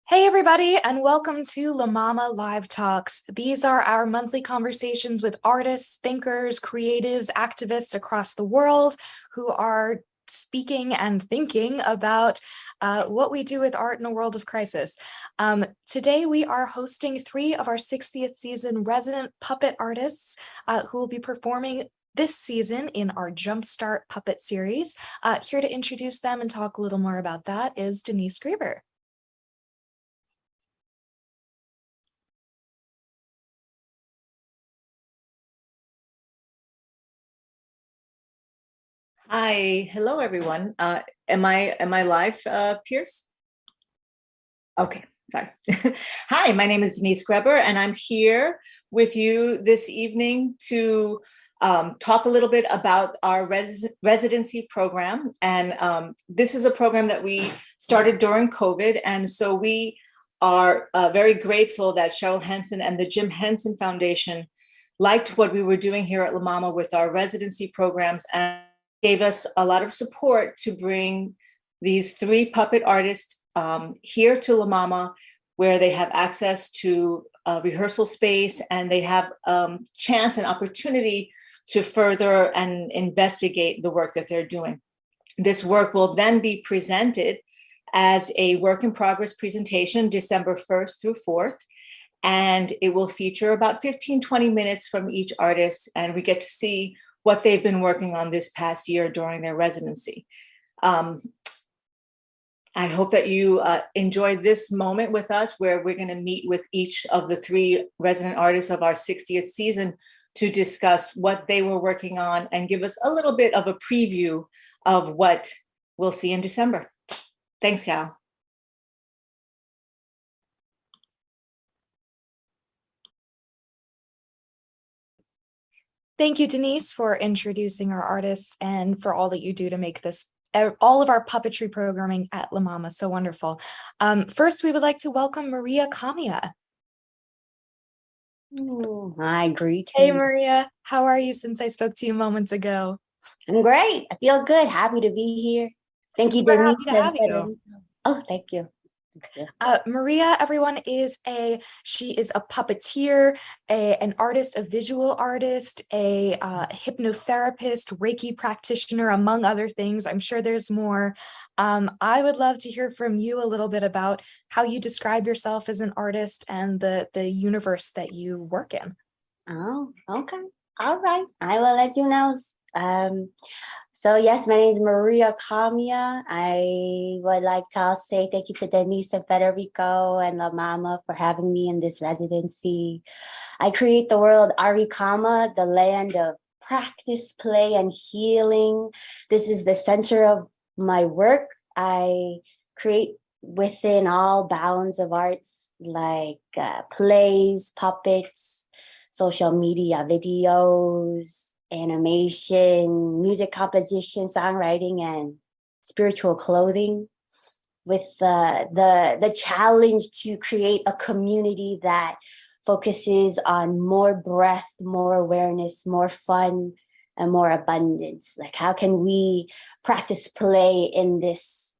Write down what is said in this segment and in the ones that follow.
Hey everybody, and welcome to MaMa LiveTalks. These are our monthly conversations with artists, thinkers, creatives, activists across the world who are speaking and thinking about what we do with art in a world of crisis. Today we are hosting 3 of our 60th season resident puppet artists who will be performing this season in our Jumpstart Puppet series. Here to introduce them and talk a little more about that is Denise Greber. Hi, hello everyone. Am I live, Pierce? Okay, sorry. Hi, my name is Denise Greber, and I'm here with you this evening to talk a little bit about our residency program. And this is a program that we started during COVID, and so we are very grateful that Cheryl Henson and the Jim Henson Foundation liked what we were doing here at La Mama with our residency programs and gave us a lot of support to bring these 3 puppet artists here to La Mama, where they have access to a rehearsal space and they have chance and opportunity to further and investigate the work that they're doing. This work will then be presented as a work in progress presentation December 1st through 4th. And it will feature about 15-20 minutes from each artist, and we get to see what they've been working on this past year during their residency. I hope that you enjoyed this moment with us, where we're going to meet with each of the 3 resident artists of our 60th season to discuss what they were working on and give us a little bit of a preview of what we'll see in December. Thanks, Yael. Thank you, Denise, for introducing our artists and for all that you do to make this, all of our puppetry programming at La Mama so wonderful. First, we would like to welcome Maria Camia. Hi, greetings. Hey, Maria. How are you since I spoke to you moments ago? I'm great. I feel good. Happy to be here. Thank you, We're Denise. happy to have you. Oh, thank you. Maria, everyone, she is a puppeteer, an artist, a visual artist, a hypnotherapist, Reiki practitioner, among other things. I'm sure there's more. I would love to hear from you a little bit about how you describe yourself as an artist and the universe that you work in. Oh, okay. All right. I will let you know. So yes, my name is Maria Camia. I would like to say thank you to Denise and Federico and La Mama for having me in this residency. I create the world Arikama, the land of practice, play, and healing. This is the center of my work. I create within all bounds of arts like plays, puppets, social media videos, animation, music composition, songwriting, and spiritual clothing, with the challenge to create a community that focuses on more breath, more awareness, more fun, and more abundance. Like, how can we practice play in this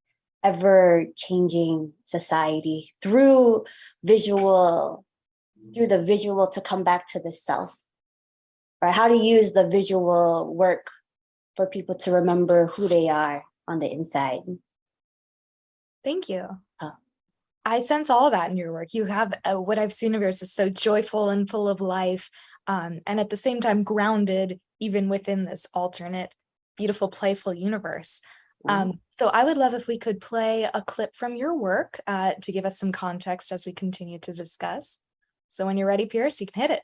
ever-changing society through the visual to come back to the self? Right? How to use the visual work for people to remember who they are on the inside. Thank you. Oh. I sense all of that in your work. You have what I've seen of yours is so joyful and full of life, and at the same time grounded even within this alternate, beautiful, playful universe. So I would love if we could play a clip from your work to give us some context as we continue to discuss. So when you're ready, Pierce, you can hit it.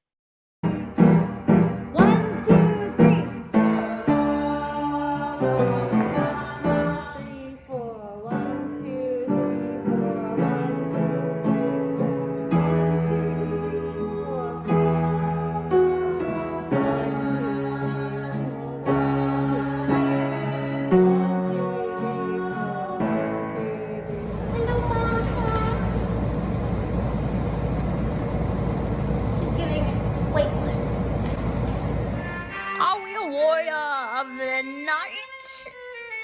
Of the night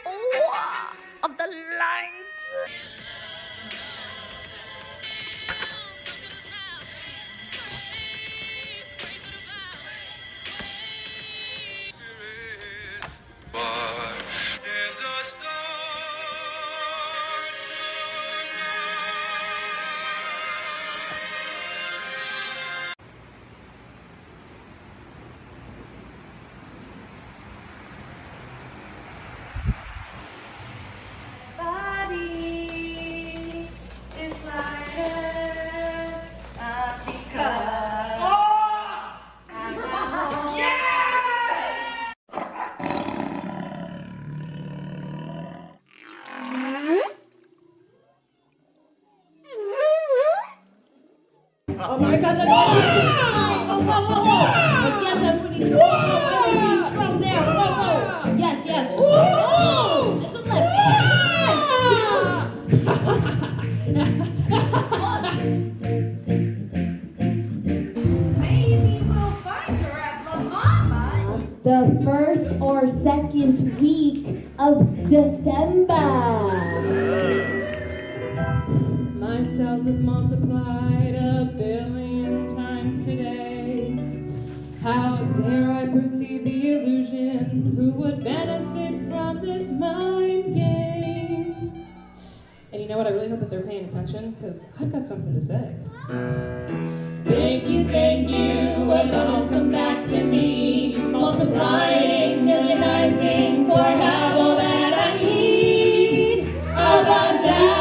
or of the light. Oh my God, whoa, whoa, whoa, whoa. Marcella, when he's always be strong there. Whoa, whoa. Yes, yes. Oh, it's a left. Maybe we'll find her at La Mama. The first or second week of December. My cells have multiplied 1,000,000,000 times today. How dare I perceive the illusion? Who would benefit from this mind game? And you know what? I really hope that they're paying attention, because I've got something to say. Thank you, abundance comes back to me, multiplying, millionizing, for have all that I need. Abundance.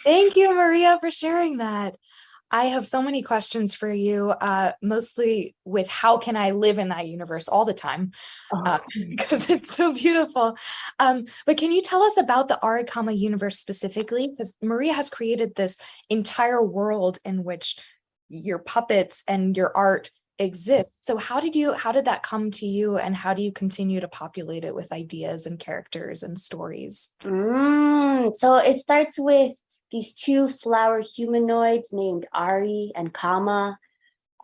Thank you, Maria, for sharing that. I have so many questions for you, mostly with how can I live in that universe all the time, because it's so beautiful. But can you tell us about the Arikama universe specifically? Because Maria has created this entire world in which your puppets and your art exist. So how did that come to you, and how do you continue to populate it with ideas and characters and stories? So it starts with these two flower humanoids named Ari and Kama.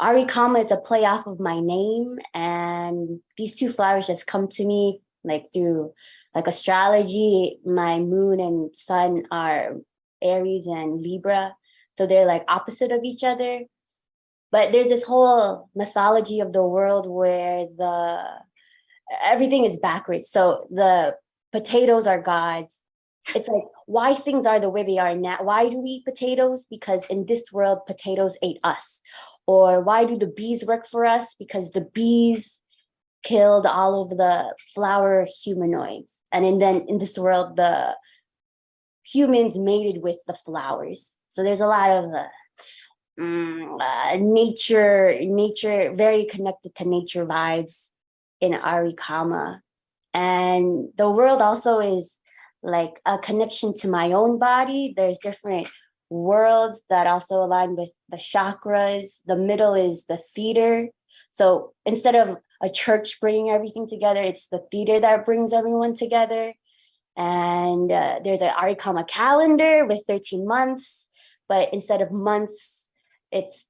Ari Kama is a play off of my name, and these two flowers just come to me like through like astrology. My moon and sun are Aries and Libra, so they're like opposite of each other. But there's this whole mythology of the world where everything is backwards. So the potatoes are gods. It's like why things are the way they are now. Why do we eat potatoes? Because in this world, potatoes ate us. Or why do the bees work for us? Because the bees killed all of the flower humanoids. And then in this world, the humans mated with the flowers. So there's a lot of nature, very connected to nature vibes in Arikama. And the world also is like a connection to my own body. There's different worlds that also align with the chakras. The middle is the theater. So instead of a church bringing everything together, it's the theater that brings everyone together. And there's an Arikama calendar with 13 months, but instead of months, it's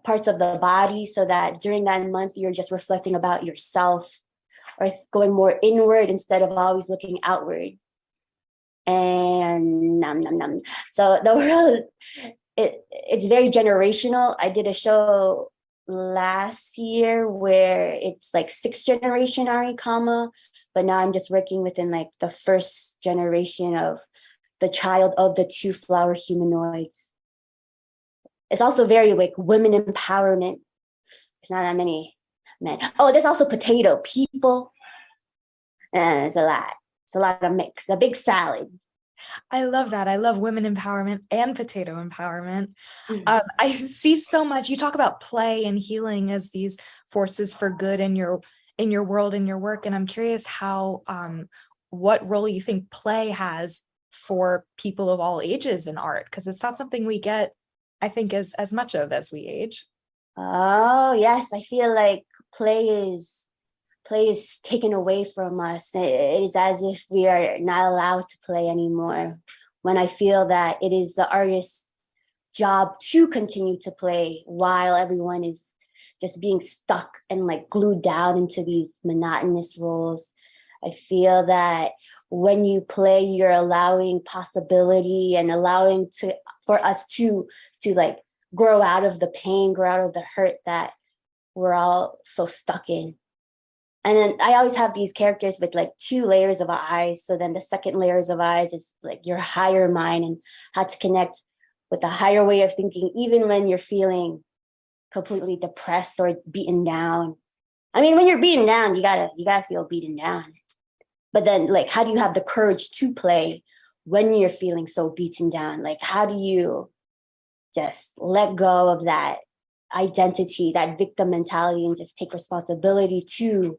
parts of the body, so that during that month, you're just reflecting about yourself or going more inward instead of always looking outward. And so the world, it's very generational. I did a show last year where it's like 6th generation Arikama, but now I'm just working within like the 1st generation of the child of the two flower humanoids. It's also very like women empowerment. There's not that many men. Oh, there's also potato people. It's a lot. It's a lot of mix, a big salad. I love that. I love women empowerment and potato empowerment. I see so much. You talk about play and healing as these forces for good in your world and your work. And I'm curious how, what role you think play has for people of all ages in art, because it's not something we get, I think, as much of as we age. Oh, yes. I feel like play is taken away from us. It is as if we are not allowed to play anymore, when I feel that it is the artist's job to continue to play while everyone is just being stuck and like glued down into these monotonous roles. I feel that when you play, you're allowing possibility and allowing for us to like grow out of the pain, grow out of the hurt that we're all so stuck in. And then I always have these characters with like 2 layers of eyes. So then the second layers of eyes is like your higher mind and how to connect with a higher way of thinking, even when you're feeling completely depressed or beaten down. I mean, when you're beaten down, you gotta feel beaten down. But then, like, how do you have the courage to play when you're feeling so beaten down? Like, how do you just let go of that identity, that victim mentality, and just take responsibility to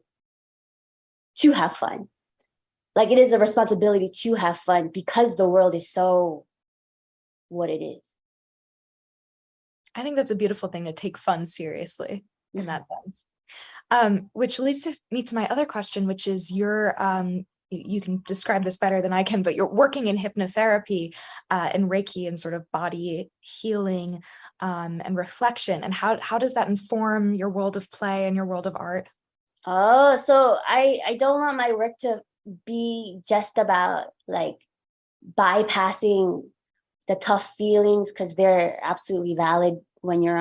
have fun? Like, it is a responsibility to have fun because the world is so what it is. I think that's a beautiful thing, to take fun seriously in that sense. Which leads me to my other question, which is you can describe this better than I can, but you're working in hypnotherapy and Reiki and sort of body healing and reflection. And how does that inform your world of play and your world of art? Oh, so I don't want my work to be just about like bypassing the tough feelings, because they're absolutely valid when you're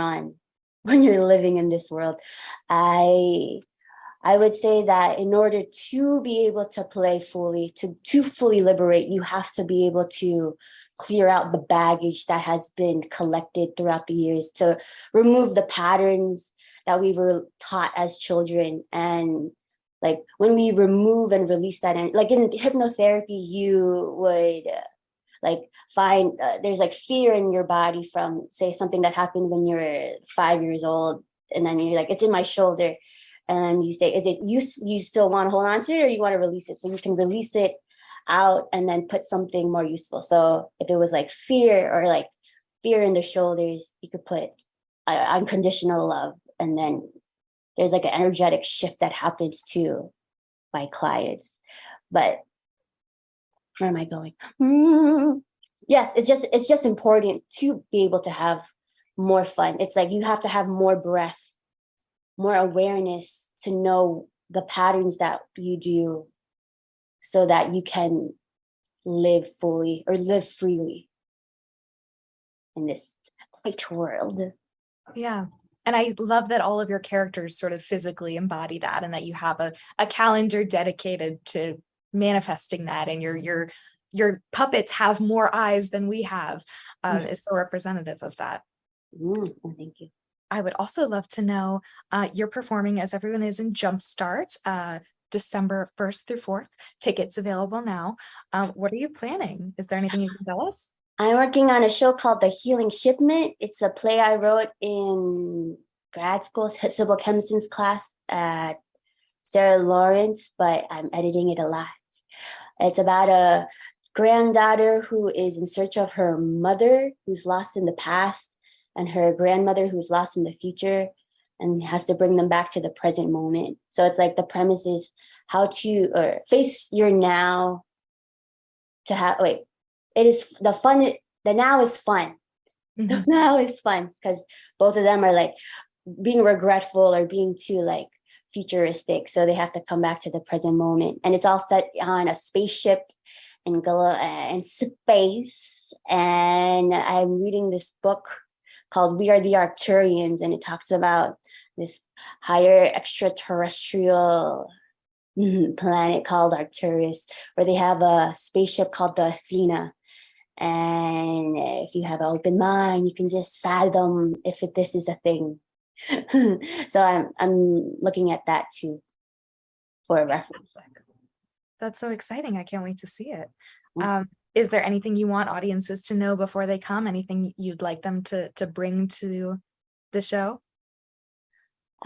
living in this world. I would say that in order to be able to play fully, to fully liberate, you have to be able to clear out the baggage that has been collected throughout the years, to remove the patterns that we were taught as children. And like when we remove and release that, and like in hypnotherapy, you would like find there's like fear in your body from, say, something that happened when you were 5 years old, and then you're like, it's in my shoulder. And you say, is it you still want to hold on to it, or you want to release it? So you can release it out and then put something more useful. So if it was like fear, or like fear in the shoulders, you could put unconditional love. And then there's like an energetic shift that happens to my clients. But where am I going? Yes, it's just important to be able to have more fun. It's like you have to have more breath, more awareness to know the patterns that you do, so that you can live fully or live freely in this great world. Yeah. And I love that all of your characters sort of physically embody that, and that you have a calendar dedicated to manifesting that, and your puppets have more eyes than we have, is so representative of that. Thank you. I would also love to know, you're performing, as everyone is, in Jumpstart, December 1st through 4th. Tickets available now. What are you planning? Is there anything you can tell us? I'm working on a show called The Healing Shipment. It's a play I wrote in grad school, Sybil Kempson's class at Sarah Lawrence, but I'm editing it a lot. It's about a granddaughter who is in search of her mother, who's lost in the past, and her grandmother who's lost in the future, and has to bring them back to the present moment. So it's like the premise is how to face your now to have, it is the fun, the now is fun. The now is fun, because both of them are like being regretful or being too like futuristic. So they have to come back to the present moment. And it's all set on a spaceship in space. And I'm reading this book called We Are the Arcturians, and it talks about this higher extraterrestrial planet called Arcturus, where they have a spaceship called the Athena. And if you have an open mind, you can just fathom if this is a thing. So I'm looking at that too for a reference. That's so exciting. I can't wait to see it. Is there anything you want audiences to know before they come? Anything you'd like them to bring to the show?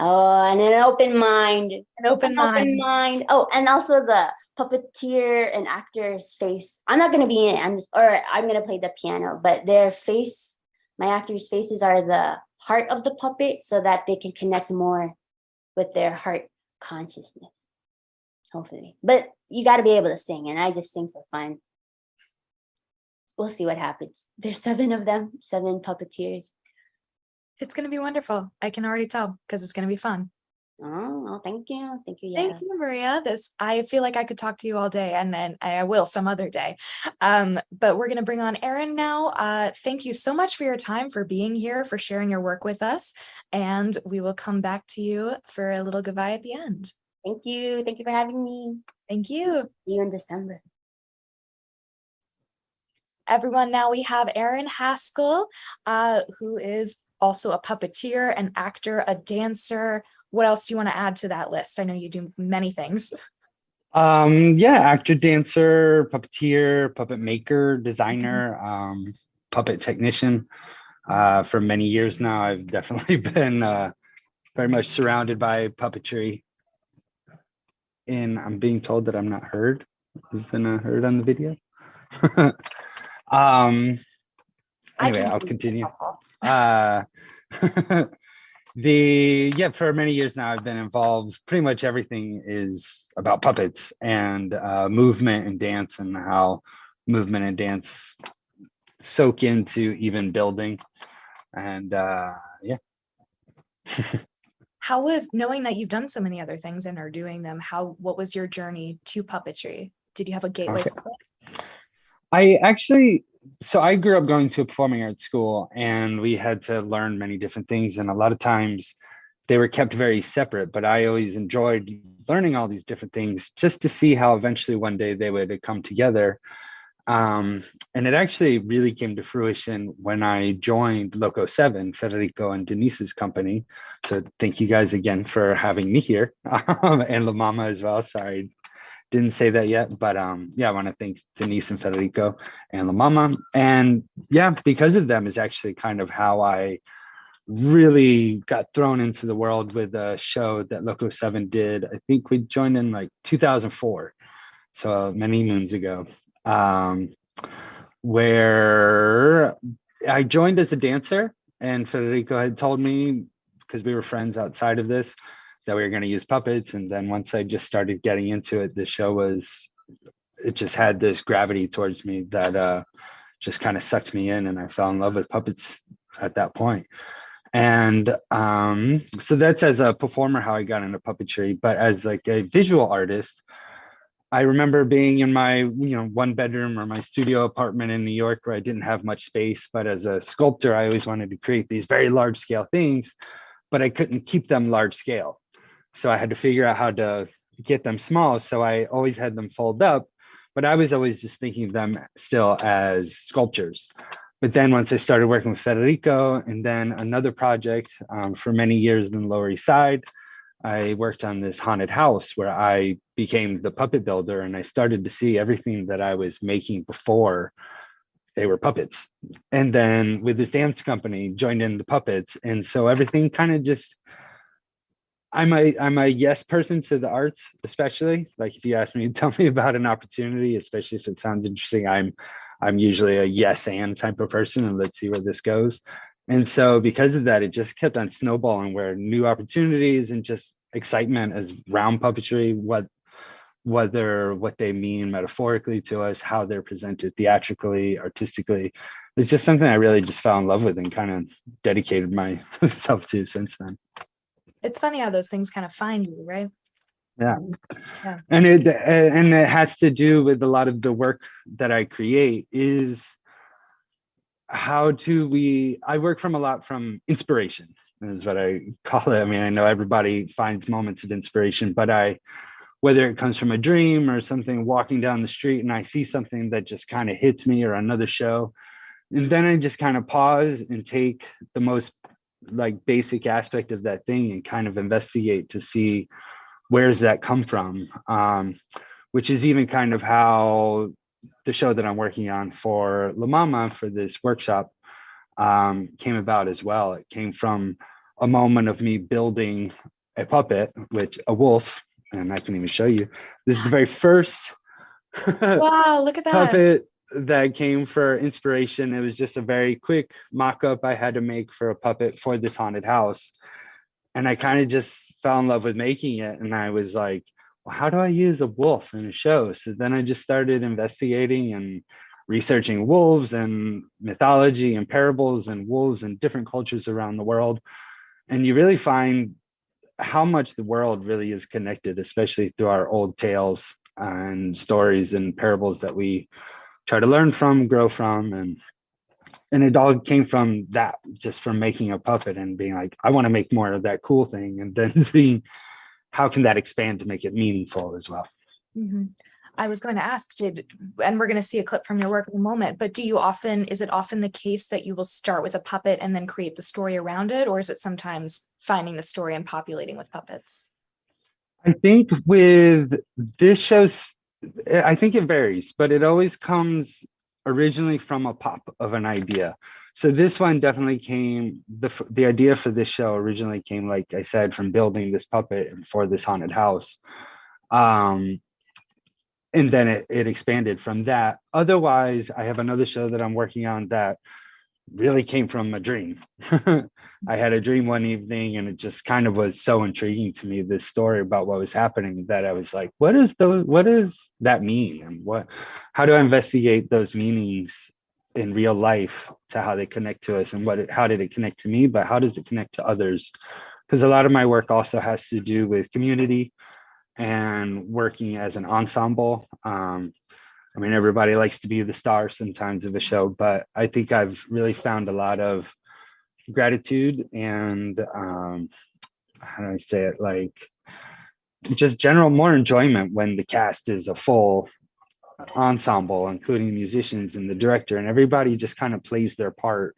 Oh, and an open mind. An open mind. Oh, and also the puppeteer and actor's face. I'm not going to be in it. I'm going to play the piano, but their face, my actors' faces are the heart of the puppet, so that they can connect more with their heart consciousness, hopefully. But you got to be able to sing, and I just sing for fun. We'll see what happens. There's 7 of them, 7 puppeteers. It's going to be wonderful. I can already tell, because it's going to be fun. Oh, thank you. Thank you. Thank you, Maria. I feel like I could talk to you all day, and then I will some other day. But we're going to bring on Erin now. Thank you so much for your time, for being here, for sharing your work with us. And we will come back to you for a little goodbye at the end. Thank you. Thank you for having me. Thank you. See you in December. Everyone, now we have Aaron Haskell, who is also a puppeteer, an actor, a dancer. What else do you want to add to that list? I know you do many things. Yeah, actor, dancer, puppeteer, puppet maker, designer, puppet technician. For many years now, I've definitely been very much surrounded by puppetry. And I'm being told that I'm not heard. Is there not heard on the video? Anyway, I'll continue. For many years now, I've been involved. Pretty much everything is about puppets and movement and dance, and how movement and dance soak into even building. And How was, knowing that you've done so many other things and are doing them, what was your journey to puppetry? Did you have a gateway puppet? I grew up going to a performing arts school, and we had to learn many different things. And a lot of times they were kept very separate, but I always enjoyed learning all these different things just to see how eventually one day they would come together. And it actually really came to fruition when I joined Loco 7, Federico and Denise's company. So thank you guys again for having me here, and La Mama as well. Sorry, didn't say that yet, but I want to thank Denise and Federico and La Mama. And because of them is actually kind of how I really got thrown into the world with a show that Loco 7 did. I think we joined in like 2004, so many moons ago, where I joined as a dancer, and Federico had told me, because we were friends outside of this, that we were going to use puppets. And then once I just started getting into it, the show it just had this gravity towards me that just kind of sucked me in, and I fell in love with puppets at that point. And so that's as a performer how I got into puppetry. But as like a visual artist, I remember being in my one bedroom or my studio apartment in New York, where I didn't have much space. But as a sculptor, I always wanted to create these very large scale things, but I couldn't keep them large scale. So I had to figure out how to get them small. So I always had them fold up, but I was always just thinking of them still as sculptures. But then once I started working with Federico, and then another project for many years in the Lower East Side, I worked on this haunted house where I became the puppet builder, and I started to see everything that I was making before they were puppets. And then with this dance company, joined in the puppets. And so everything kind of just, I'm a yes person to the arts, especially. Like if you ask me, tell me about an opportunity, especially if it sounds interesting, I'm usually a yes and type of person, and let's see where this goes. And so because of that, it just kept on snowballing, where new opportunities and just excitement as round puppetry, what they mean metaphorically to us, how they're presented theatrically, artistically. It's just something I really just fell in love with and kind of dedicated myself to since then. It's funny how those things kind of find you, right? Yeah. And it has to do with a lot of the work that I create is I work from a lot from inspiration, is what I call it. I mean, I know everybody finds moments of inspiration, but whether it comes from a dream or something, walking down the street and I see something that just kind of hits me, or another show, and then I just kind of pause and take the most like basic aspect of that thing and kind of investigate to see where's that come from, which is even kind of how the show that I'm working on for La Mama for this workshop came about as well. It came from a moment of me building a puppet, a wolf, and I can even show you. This is the very first wow, look at that puppet that came for inspiration. It was just a very quick mock-up I had to make for a puppet for this haunted house. And I kind of just fell in love with making it. And I was like, well, how do I use a wolf in a show? So then I just started investigating and researching wolves and mythology and parables and wolves in different cultures around the world. And you really find how much the world really is connected, especially through our old tales and stories and parables that we try to learn from, grow from. And it all came from that, just from making a puppet and being like, I want to make more of that cool thing. And then seeing how can that expand to make it meaningful as well? I was going to ask, and we're going to see a clip from your work in a moment, but is it often the case that you will start with a puppet and then create the story around it? Or is it sometimes finding the story and populating with puppets? I think with this show's, I think it varies, but it always comes originally from a pop of an idea. So this one definitely came, the idea for this show originally came, like I said, from building this puppet for this haunted house. And then it expanded from that. Otherwise, I have another show that I'm working on that really came from a dream. I had a dream one evening, and it just kind of was so intriguing to me, this story about what was happening, that I was like, what does that mean? And how do I investigate those meanings in real life to how they connect to us, and how did it connect to me, but how does it connect to others? Because a lot of my work also has to do with community and working as an ensemble. I mean, everybody likes to be the star sometimes of a show, but I think I've really found a lot of gratitude and how do I say it, like just general more enjoyment when the cast is a full ensemble, including musicians and the director, and everybody just kind of plays their part.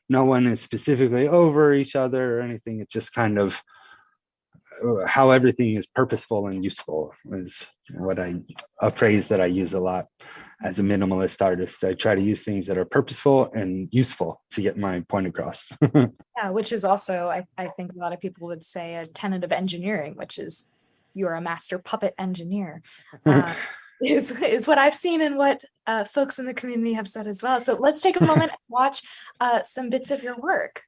No one is specifically over each other or anything. It's just kind of how everything is purposeful and useful is a phrase that I use a lot as a minimalist artist. I try to use things that are purposeful and useful to get my point across. Yeah, which is also, I think a lot of people would say, a tenet of engineering, which is you're a master puppet engineer, is what I've seen and what folks in the community have said as well. So let's take a moment and watch some bits of your work.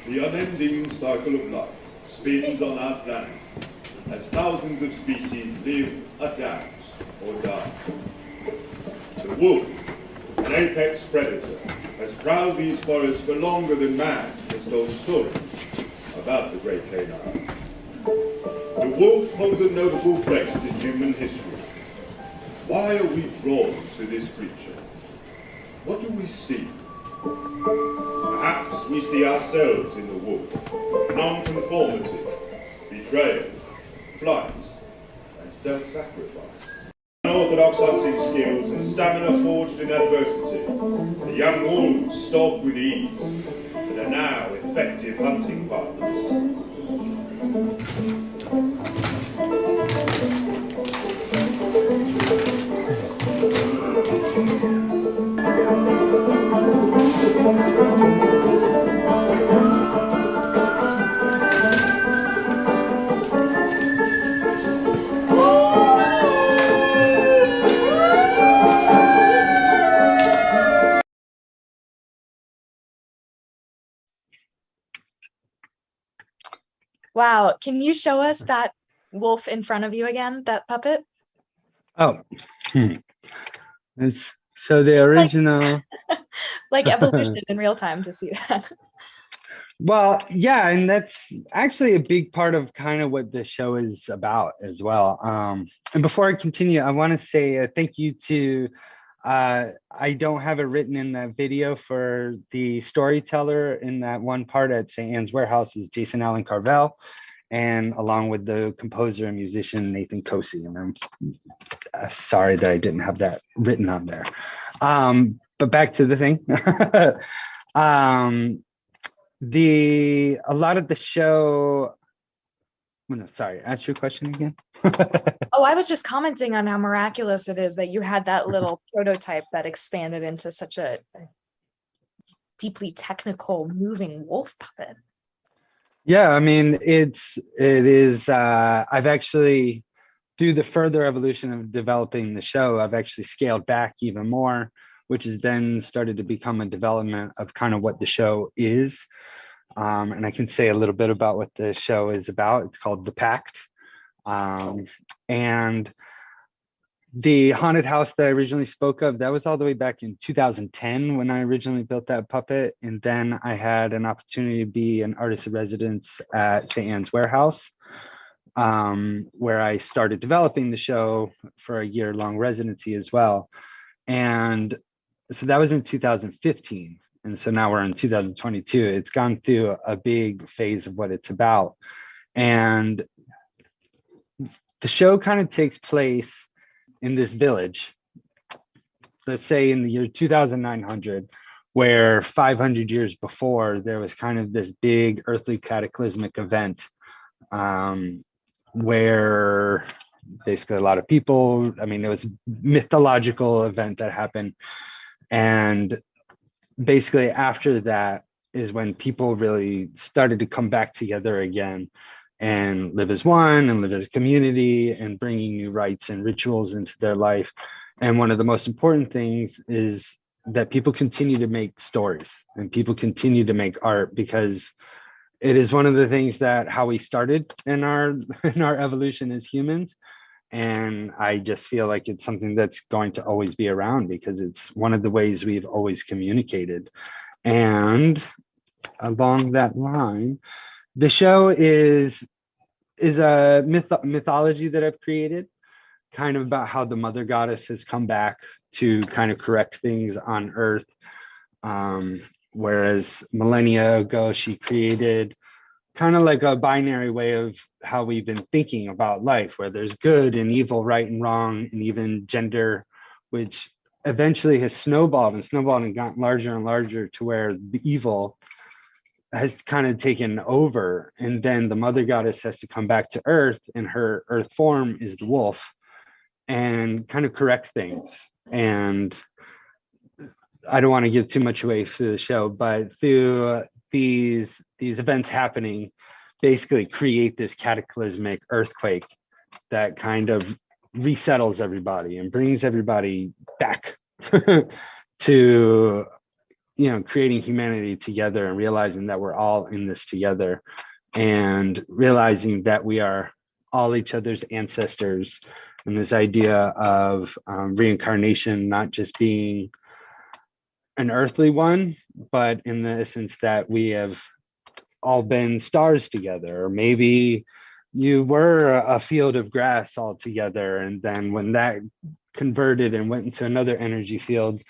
The unending cycle of life spins on our planet as thousands of species live, adapt, or die. The wolf, an apex predator, has prowled these forests for longer than man has told stories about the great canine. The wolf holds a notable place in human history. Why are we drawn to this creature? What do we see? Perhaps we see ourselves in the wolf, non-conformity, betrayal, flight, and self-sacrifice. Unorthodox hunting skills and stamina forged in adversity, the young wolves stalk with ease and are now effective hunting partners. Wow. Can you show us that wolf in front of you again, that puppet? Oh, so the original. Like evolution in real time to see that. Well, yeah, and that's actually a big part of kind of what the show is about as well. And before I continue, I want to say thank you to, I don't have it written in that video, for the storyteller in that one part at St. Anne's Warehouse is Jason Allen Carvel, and along with the composer and musician Nathan Kosi. And I'm sorry that I didn't have that written on there. But back to the thing. A lot of the show. No, sorry, ask your question again. Oh, I was just commenting on how miraculous it is that you had that little prototype that expanded into such a deeply technical moving wolf puppet. Yeah, I mean, it is, I've actually, through the further evolution of developing the show, I've actually scaled back even more, which has then started to become a development of kind of what the show is. And I can say a little bit about what the show is about. It's called The Pact. And the haunted house that I originally spoke of, that was all the way back in 2010 when I originally built that puppet. And then I had an opportunity to be an artist in residence at St. Anne's Warehouse, where I started developing the show for a year-long residency as well. And so that was in 2015. And so now we're in 2022. It's gone through a big phase of what it's about. And the show kind of takes place in this village, let's say in the year 2900, where 500 years before, there was kind of this big earthly cataclysmic event, where basically a lot of people, I mean, it was a mythological event that happened. And basically after that is when people really started to come back together again and live as one and live as a community and bringing new rites and rituals into their life. And one of the most important things is that people continue to make stories and people continue to make art, because it is one of the things that how we started in our evolution as humans. And I just feel like it's something that's going to always be around, because it's one of the ways we've always communicated. And along that line, the show is a mythology that I've created, kind of about how the mother goddess has come back to kind of correct things on Earth. Whereas millennia ago, she created kind of like a binary way of how we've been thinking about life, where there's good and evil, right and wrong, and even gender, which eventually has snowballed and gotten larger and larger to where the evil has kind of taken over. And then the mother goddess has to come back to Earth, and her Earth form is the wolf, and kind of correct things. And I don't want to give too much away through the show, but through these events happening basically create this cataclysmic earthquake that kind of resettles everybody and brings everybody back to, you know, creating humanity together and realizing that we're all in this together, and realizing that we are all each other's ancestors, and this idea of reincarnation not just being an earthly one, but in the essence that we have all been stars together, or maybe you were a field of grass all together, and then when that converted and went into another energy field,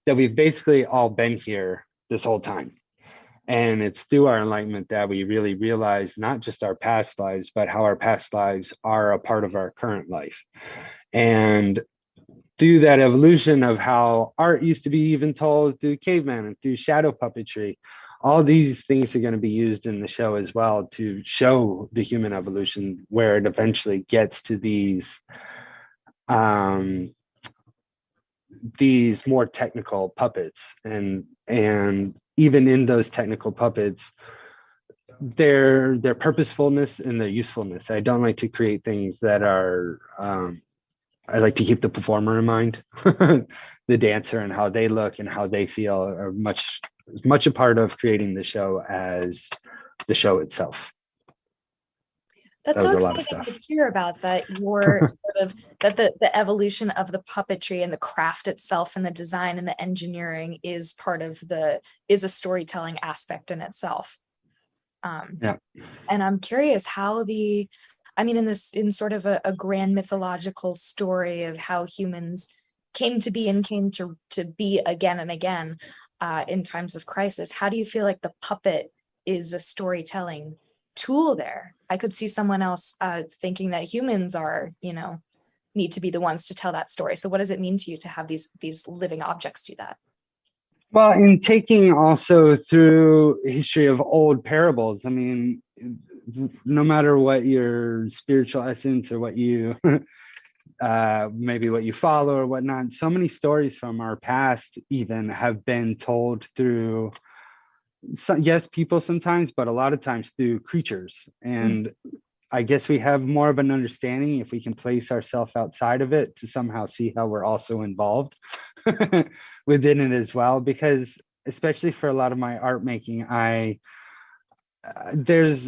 that we've basically all been here this whole time. And it's through our enlightenment that we really realize not just our past lives, but how our past lives are a part of our current life. And through that evolution of how art used to be even told through caveman and through shadow puppetry, all these things are going to be used in the show as well to show the human evolution, where it eventually gets to these more technical puppets. And even in those technical puppets, their purposefulness and their usefulness. I don't like to create things that are I like to keep the performer in mind. The dancer and how they look and how they feel are much a part of creating the show as the show itself. That's That so was a lot of exciting stuff. to hear about that. Your sort of that the evolution of the puppetry and the craft itself and the design and the engineering is part of is a storytelling aspect in itself. Yeah. And I'm curious how in sort of a grand mythological story of how humans came to be and came to be again and again in times of crisis, how do you feel like the puppet is a storytelling tool there? I could see someone else thinking that humans are, need to be the ones to tell that story. So what does it mean to you to have these living objects do that? Well, in taking also through history of old parables, I mean, no matter what your spiritual essence or what you maybe what you follow or whatnot, so many stories from our past even have been told through yes, people sometimes, but a lot of times through creatures. And I guess we have more of an understanding if we can place ourselves outside of it to somehow see how we're also involved within it as well. Because especially for a lot of my art making, there's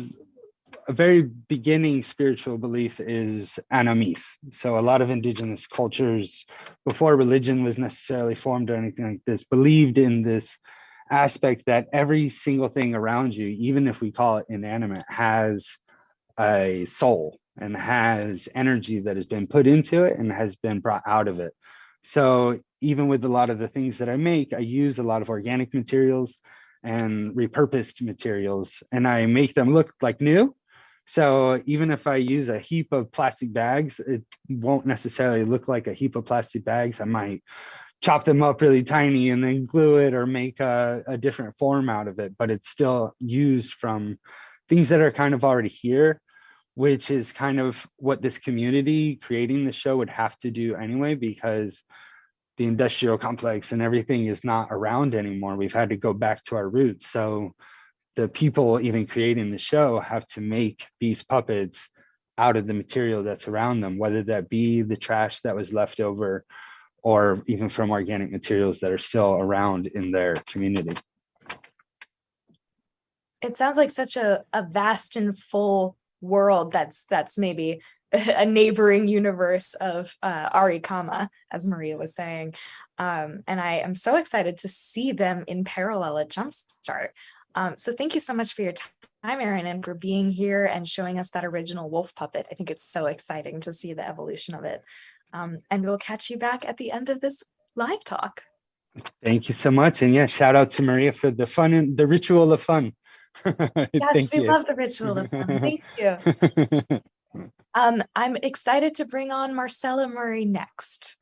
a very beginning spiritual belief is animis. So a lot of indigenous cultures before religion was necessarily formed or anything like this believed in this aspect that every single thing around you, even if we call it inanimate, has a soul and has energy that has been put into it and has been brought out of it. So even with a lot of the things that I make, I use a lot of organic materials and repurposed materials, and I make them look like new. So even if I use a heap of plastic bags, it won't necessarily look like a heap of plastic bags. I might chop them up really tiny and then glue it or make a different form out of it, but it's still used from things that are kind of already here, which is kind of what this community creating the show would have to do anyway, because the industrial complex and everything is not around anymore. We've had to go back to our roots. So the people even creating the show have to make these puppets out of the material that's around them, whether that be the trash that was left over or even from organic materials that are still around in their community. It sounds like such a vast and full world that's maybe a neighboring universe of Arikama, as Maria was saying. And I am so excited to see them in parallel at Jumpstart. So thank you so much for your time, Erin, and for being here and showing us that original wolf puppet. I think it's so exciting to see the evolution of it. And we'll catch you back at the end of this live talk. Thank you so much. And yeah, shout out to Maria for the fun and the ritual of fun. Yes, we love the ritual of fun. Thank you. I'm excited to bring on Marcella Murray next.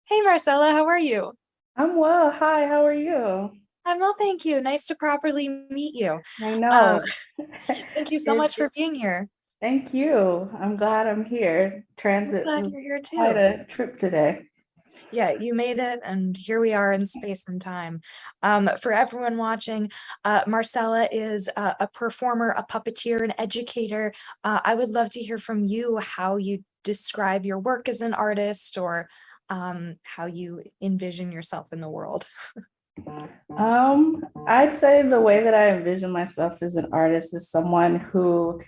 Hey, Marcella, how are you? I'm well. Hi, how are you? I'm well, thank you. Nice to properly meet you. I know. Thank you so much for being here. Thank you. I'm glad I'm here. Transit I'm glad was you're here too. quite a trip today. Yeah, you made it, and here we are in space and time. For everyone watching, Marcella is a performer, a puppeteer, an educator. I would love to hear from you how you describe your work as an artist, or how you envision yourself in the world. I'd say the way that I envision myself as an artist is someone who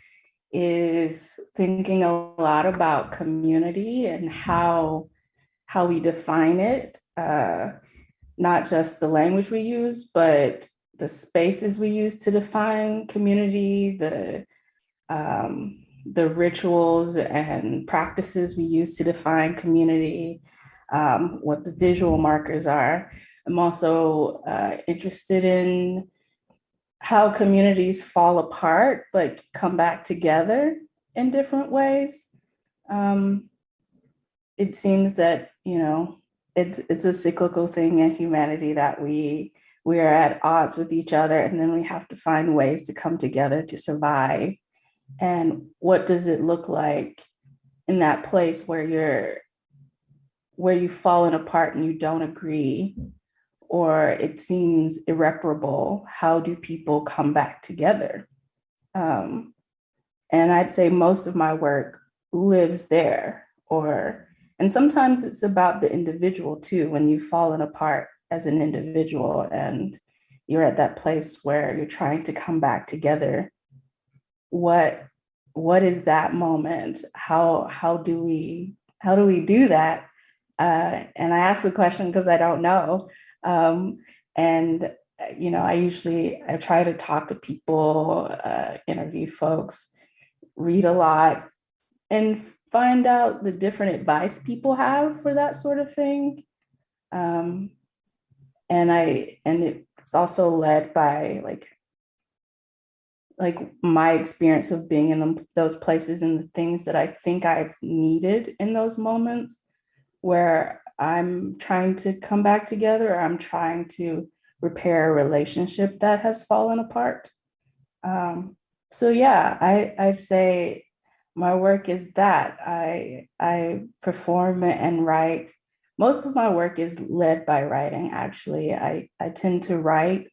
is thinking a lot about community and how we define it, not just the language we use, but the spaces we use to define community, the rituals and practices we use to define community, what the visual markers are. I'm also interested in how communities fall apart but come back together in different ways. It seems that, it's a cyclical thing in humanity that we are at odds with each other, and then we have to find ways to come together to survive. And what does it look like in that place where you've fallen apart and you don't agree, or it seems irreparable? How do people come back together? And I'd say most of my work lives there, and sometimes it's about the individual too, when you've fallen apart as an individual and you're at that place where you're trying to come back together. what is that moment? How do we do that? And I ask the question because I don't know. And you know, I try to talk to people, interview folks, read a lot, and find out the different advice people have for that sort of thing. And it's also led by like my experience of being in those places and the things that I think I've needed in those moments where I'm trying to come back together, or I'm trying to repair a relationship that has fallen apart. So yeah, I'd say my work is that I perform and write. Most of my work is led by writing, actually. I tend to write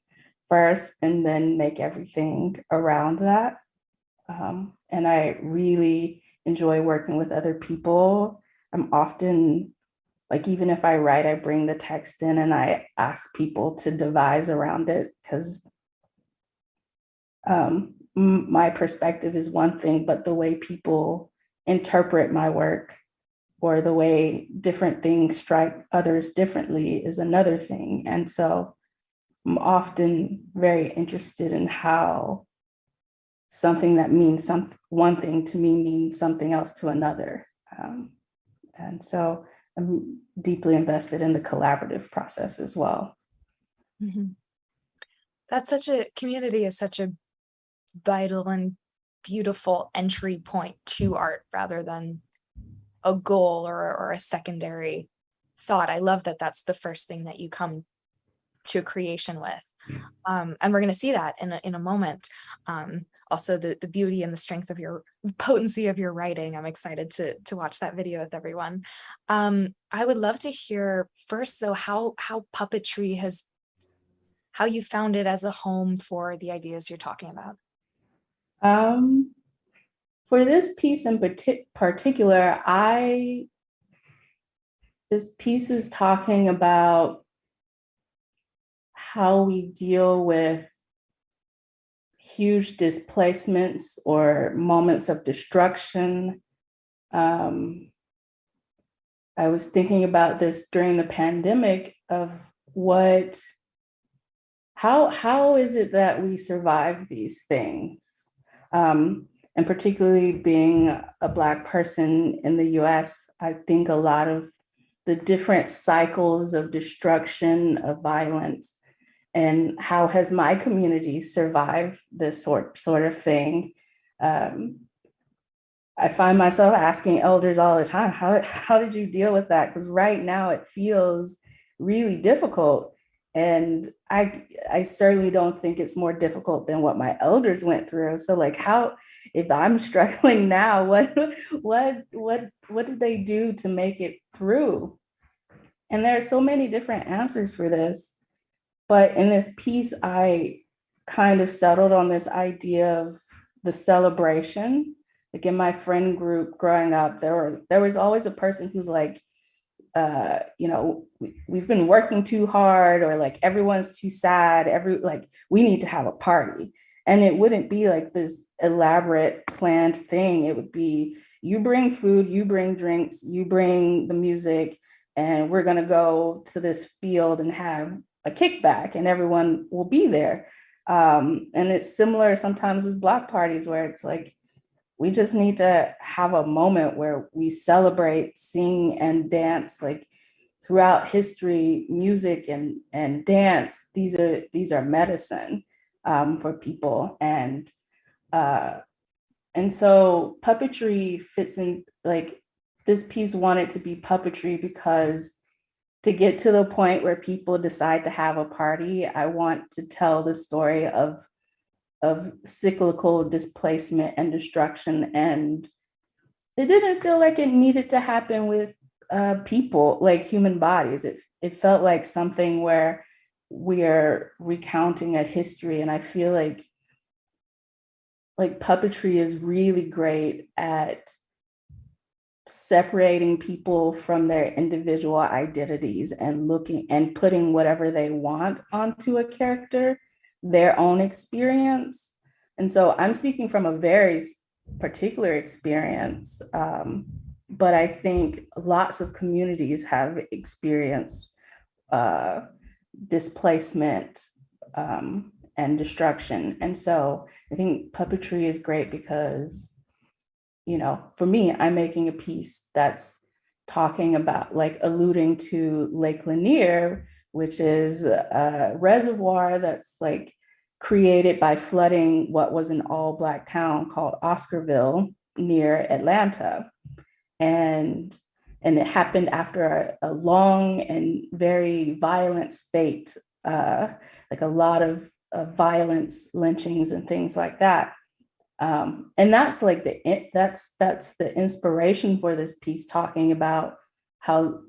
first and then make everything around that. And I really enjoy working with other people. I'm often, like, even if I write, I bring the text in and I ask people to devise around it, because my perspective is one thing, but the way people interpret my work or the way different things strike others differently is another thing. And so I'm often very interested in how something that means one thing to me means something else to another. And so I'm deeply invested in the collaborative process as well. Mhm. Community is such a vital and beautiful entry point to art rather than a goal or a secondary thought. I love that that's the first thing that you come to a creation with. And we're going to see that in a moment. Also the beauty and the strength of your potency of your writing. I'm excited to watch that video with everyone. I would love to hear first though, how puppetry how you found it as a home for the ideas you're talking about. For this piece in particular, this piece is talking about how we deal with huge displacements or moments of destruction. I was thinking about this during the pandemic of how is it that we survive these things? And particularly being a Black person in the US, I think a lot of the different cycles of destruction, of violence, and how has my community survived this sort of thing. I find myself asking elders all the time, how did you deal with that? Because right now it feels really difficult. And I certainly don't think it's more difficult than what my elders went through. So like, if I'm struggling now, what did they do to make it through? And there are so many different answers for this. But in this piece, I kind of settled on this idea of the celebration. Like in my friend group growing up, there was always a person who's like, you know, we've been working too hard, or like everyone's too sad, we need to have a party. And it wouldn't be like this elaborate planned thing. It would be, you bring food, you bring drinks, you bring the music, and we're gonna go to this field and have a kickback and everyone will be there. And it's similar sometimes with Block parties where it's like, we just need to have a moment where we celebrate, sing, and dance. Like throughout history, music and dance, these are medicine for people. And so puppetry fits in. Like this piece wanted to be puppetry because to get to the point where people decide to have a party, I want to tell the story of cyclical displacement and destruction. And it didn't feel like it needed to happen with people, like human bodies. It felt like something where we're recounting a history. And I feel like puppetry is really great at separating people from their individual identities and looking and putting whatever they want onto a character, their own experience. And so I'm speaking from a very particular experience, but I think lots of communities have experienced displacement and destruction. And so I think puppetry is great because, you know, for me, I'm making a piece that's talking about, like, alluding to Lake Lanier, which is a reservoir that's like created by flooding what was an all Black town called Oscarville near Atlanta. And it happened after a long and very violent spate, like a lot of violence, lynchings, and things like that. And that's like that's the inspiration for this piece, talking about how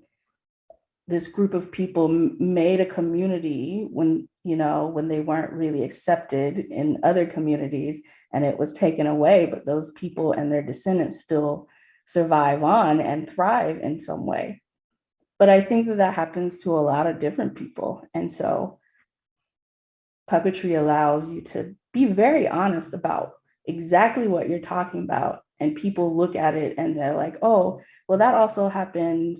this group of people made a community when, you know, when they weren't really accepted in other communities, and it was taken away, but those people and their descendants still survive on and thrive in some way. But I think that happens to a lot of different people. And so puppetry allows you to be very honest about exactly what you're talking about. And people look at it and they're like, oh, well, that also happened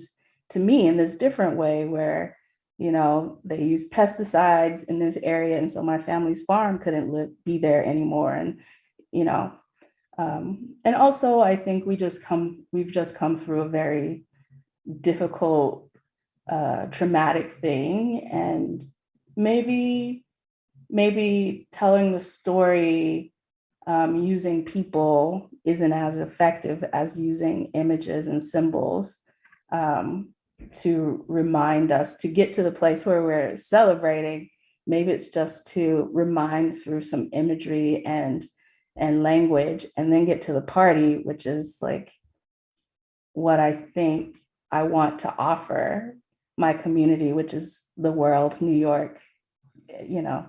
to me in this different way, where, you know, they use pesticides in this area. And so my family's farm couldn't be there anymore. And, you know, and also I think we've just come through a very difficult, traumatic thing. And maybe telling the story using people isn't as effective as using images and symbols to remind us to get to the place where we're celebrating. Maybe it's just to remind through some imagery and language, and then get to the party, which is like what I think I want to offer my community, which is the world, New York. You know,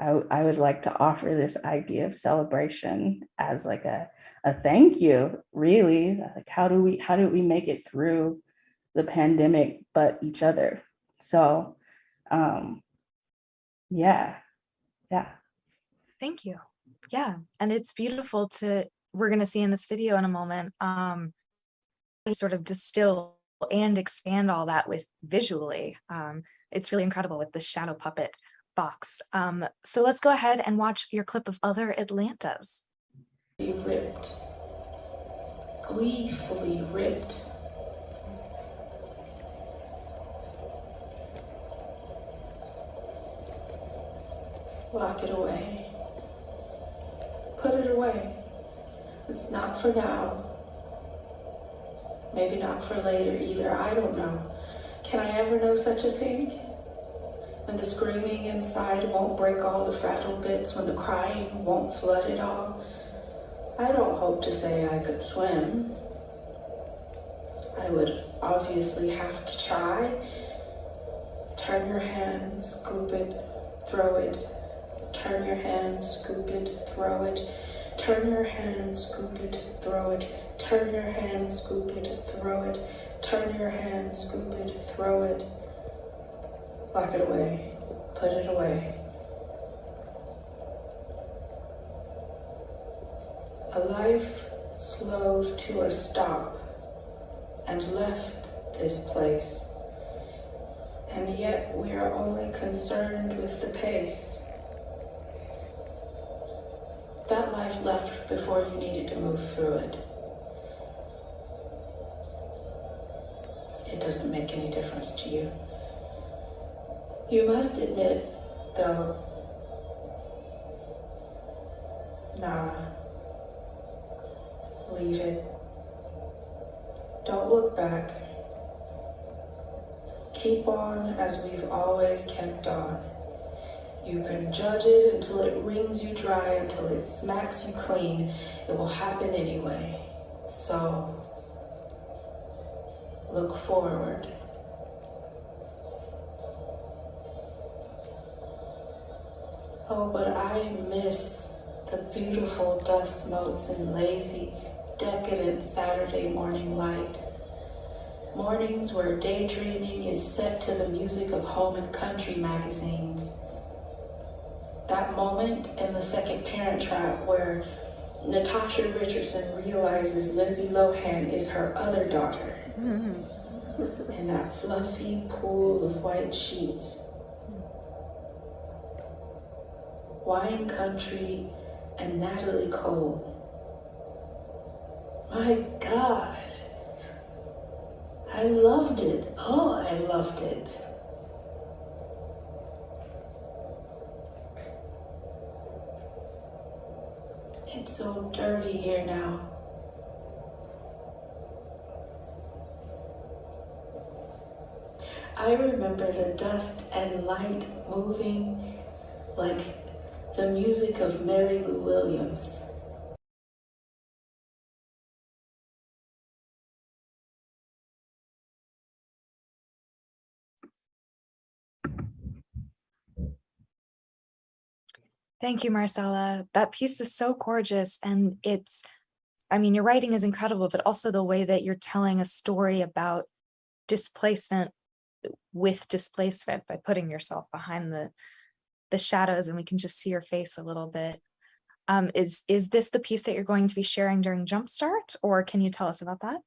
I would like to offer this idea of celebration as like a thank you, really. Like, how do we make it through the pandemic but each other? So yeah. Thank you. Yeah. And it's beautiful we're going to see in this video in a moment, sort of distill and expand all that with visually. It's really incredible with the shadow puppet box. So let's go ahead and watch your clip of other Atlantas. Ripped, gleefully ripped. Lock it away. Put it away. It's not for now. Maybe not for later either. I don't know. Can I ever know such a thing? When the screaming inside won't break all the fragile bits, when the crying won't flood it all. I don't hope to say I could swim. I would obviously have to try. Turn your hand, scoop it, throw it. Turn your hand, scoop it, throw it. Turn your hand, scoop it, throw it. Turn your hand, scoop it, throw it. Turn your hand, scoop it, throw it. Lock it away. Put it away. A life slowed to a stop and left this place. And yet we are only concerned with the pace. That life left before you needed to move through it. It doesn't make any difference to you. You must admit, though, nah, leave it. Don't look back. Keep on as we've always kept on. You can judge it until it wrings you dry, until it smacks you clean. It will happen anyway. So, look forward. Oh, but I miss the beautiful dust motes and lazy, decadent Saturday morning light. Mornings where daydreaming is set to the music of home and country magazines. That moment in the second Parent Trap where Natasha Richardson realizes Lindsay Lohan is her other daughter. In that fluffy pool of white sheets. Wine Country and Natalie Cole. My God. I loved it. Oh, I loved it. It's so dirty here now. I remember the dust and light moving like the music of Mary Lou Williams. Thank you, Marcella. That piece is so gorgeous. And it's, I mean, your writing is incredible, but also the way that you're telling a story about displacement with displacement by putting yourself behind the shadows, and we can just see your face a little bit. Is this the piece that you're going to be sharing during Jumpstart, or can you tell us about that?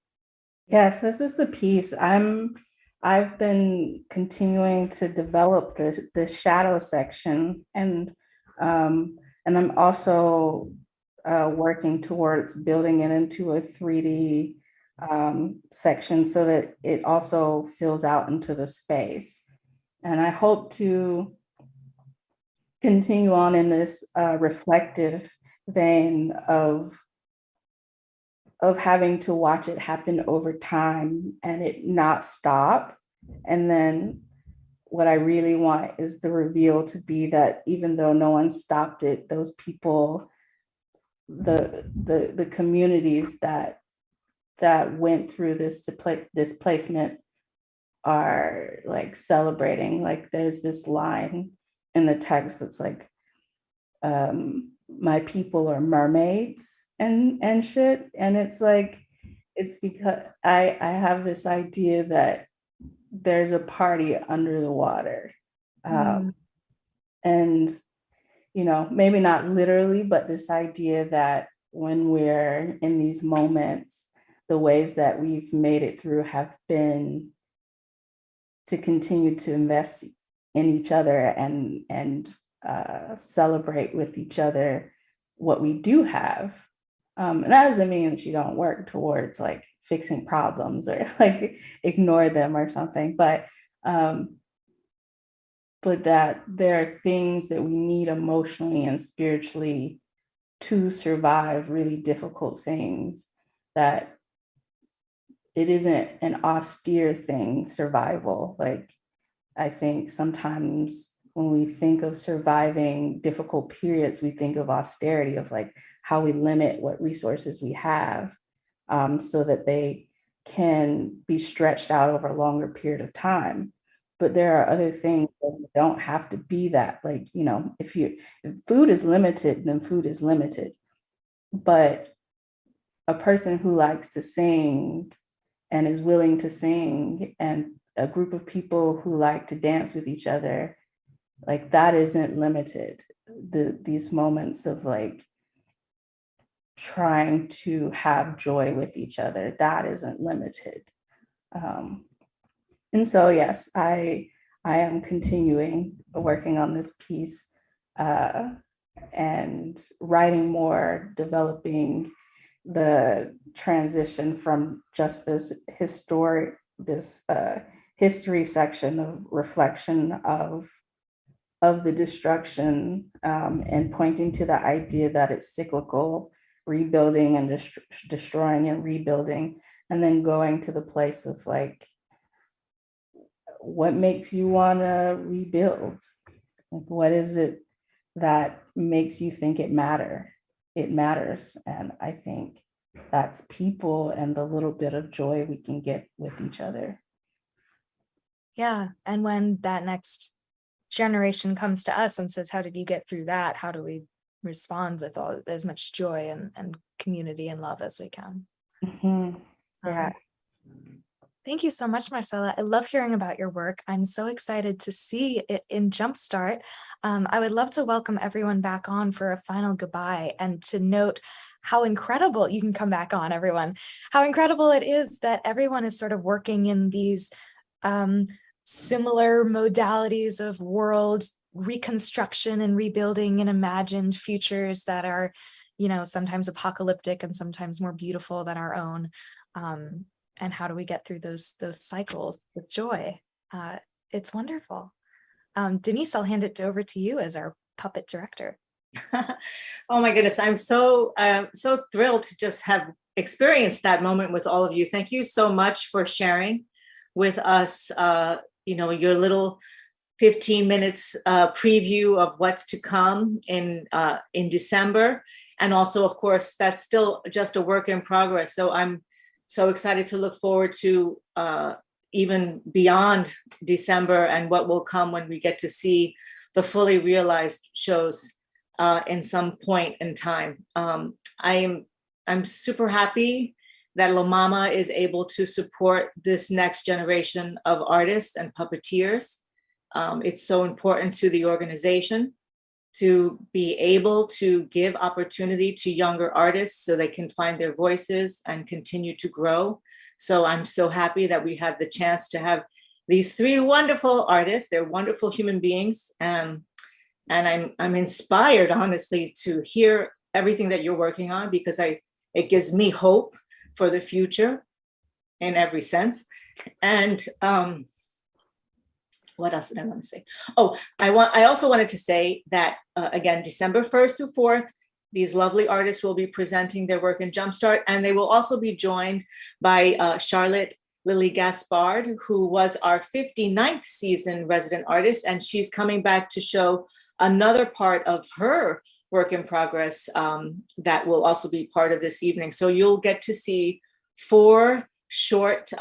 Yes, this is the piece. I've been continuing to develop this shadow section, and I'm also working towards building it into a 3D section so that it also fills out into the space. And I hope to continue on in this reflective vein of having to watch it happen over time and it not stop. And then what I really want is the reveal to be that even though no one stopped it, those people, the communities that went through this displacement are like celebrating. Like there's this line in the text that's like, my people are mermaids and shit. And it's like, it's because I have this idea that there's a party under the water. And, you know, maybe not literally, but this idea that when we're in these moments, the ways that we've made it through have been to continue to invest in each other and celebrate with each other what we do have. And that doesn't mean that you don't work towards like fixing problems or like ignore them or something, but that there are things that we need emotionally and spiritually to survive really difficult things, that it isn't an austere thing, survival. Like, I think sometimes when we think of surviving difficult periods, we think of austerity, of like how we limit what resources we have so that they can be stretched out over a longer period of time. But there are other things that don't have to be that. Like, you know, if food is limited, then food is limited. But a person who likes to sing and is willing to sing, and a group of people who like to dance with each other, like that isn't limited. These moments of like trying to have joy with each other, that isn't limited. And so, yes, I am continuing working on this piece and writing more, developing the transition from just this history section of reflection of the destruction and pointing to the idea that it's cyclical, rebuilding and destroying and rebuilding, and then going to the place of like, what makes you want to rebuild? Like, what is it that makes you think it matters? And I think that's people and the little bit of joy we can get with each other. Yeah. And when that next generation comes to us and says, how did you get through that? How do we respond with as much joy and community and love as we can? Mm-hmm. Yeah. Thank you so much, Marcella. I love hearing about your work. I'm so excited to see it in Jumpstart. I would love to welcome everyone back on for a final goodbye and to note how incredible, you can come back on, everyone, how incredible it is that everyone is sort of working in these similar modalities of world reconstruction and rebuilding and imagined futures that are, you know, sometimes apocalyptic and sometimes more beautiful than our own. And how do we get through those cycles with joy? It's wonderful. Denise, I'll hand it over to you as our puppet director. Oh my goodness, I'm so thrilled to just have experienced that moment with all of you. Thank you so much for sharing with us, you know, your little 15 minutes preview of what's to come in December. And also, of course, that's still just a work in progress. So I'm so excited to look forward to even beyond December and what will come when we get to see the fully realized shows in some point in time. I'm super happy that La Mama is able to support this next generation of artists and puppeteers. It's so important to the organization to be able to give opportunity to younger artists so they can find their voices and continue to grow. So I'm so happy that we had the chance to have these three wonderful artists. They're wonderful human beings. And I'm inspired, honestly, to hear everything that you're working on, because it gives me hope for the future in every sense. And what else did I want to say? Oh, I also wanted to say that, again, December 1st through 4th, these lovely artists will be presenting their work in Jumpstart, and they will also be joined by Charlotte Lily Gaspard, who was our 59th season resident artist, and she's coming back to show another part of her work in progress that will also be part of this evening. So you'll get to see 4 short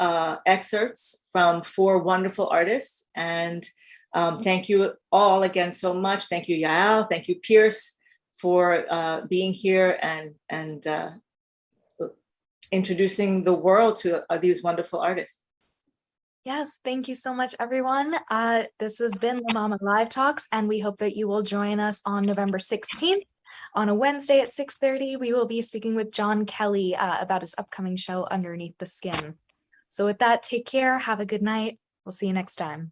excerpts from 4 wonderful artists. And thank you all again so much. Thank you, Yael. Thank you, Pierce, for being here and introducing the world to these wonderful artists. Yes, thank you so much, everyone. This has been the MaMa Live Talks, and we hope that you will join us on November 16th. On a Wednesday at 6:30, we will be speaking with John Kelly about his upcoming show, Underneath the Skin. So with that, take care, have a good night. We'll see you next time.